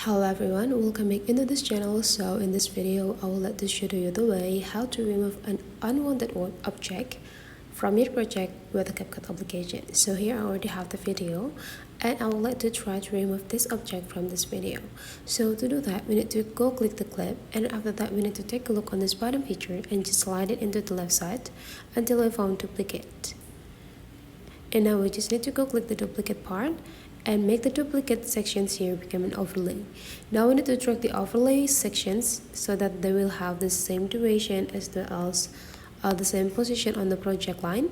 Hello everyone, welcome back into this channel. So in this video I would like to show you the way how to remove an unwanted object from your project with the CapCut application. So here I already have the video and I would like to try to remove this object from this video. So to do that, we need to go click the clip, and after that we need to take a look on this bottom picture and just slide it into the left side until we found duplicate. And now we just need to go click the duplicate part and make the duplicate sections here become an overlay. Now we need to drag the overlay sections so that they will have the same duration as the same position on the project line.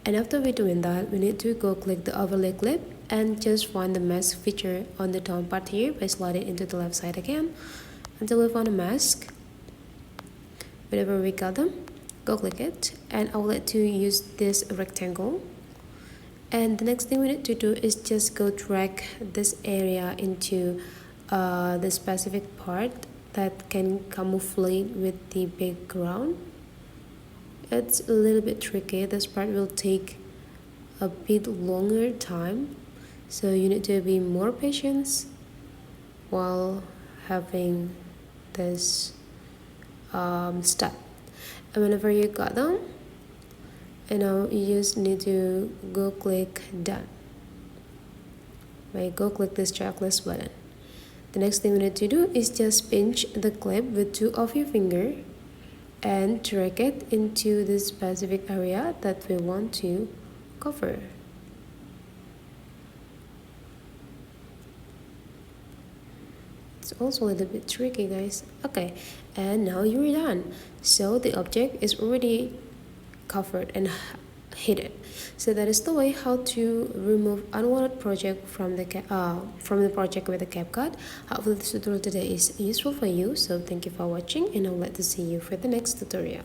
And after we're doing that, we need to go click the overlay clip and just find the mask feature on the down part here by sliding into the left side again until we find a mask. Whenever we got them, go click it, and I would like to use this rectangle. And the next thing we need to do is just go drag this area into the specific part that can camouflage with the background. It's a little bit tricky. This part will take a bit longer time, so you need to be more patient while having this step. And whenever you got them, and now you just need to go click done. Go click this checklist button. The next thing we need to do is just pinch the clip with two of your fingers and drag it into the specific area that we want to cover. It's also a little bit tricky, guys. Okay, and now you're done. So the object is already covered and hidden. So that is the way how to remove unwanted project from the project with the CapCut. Hopefully this tutorial today is useful for you. So thank you for watching, and I would like to see you for the next tutorial.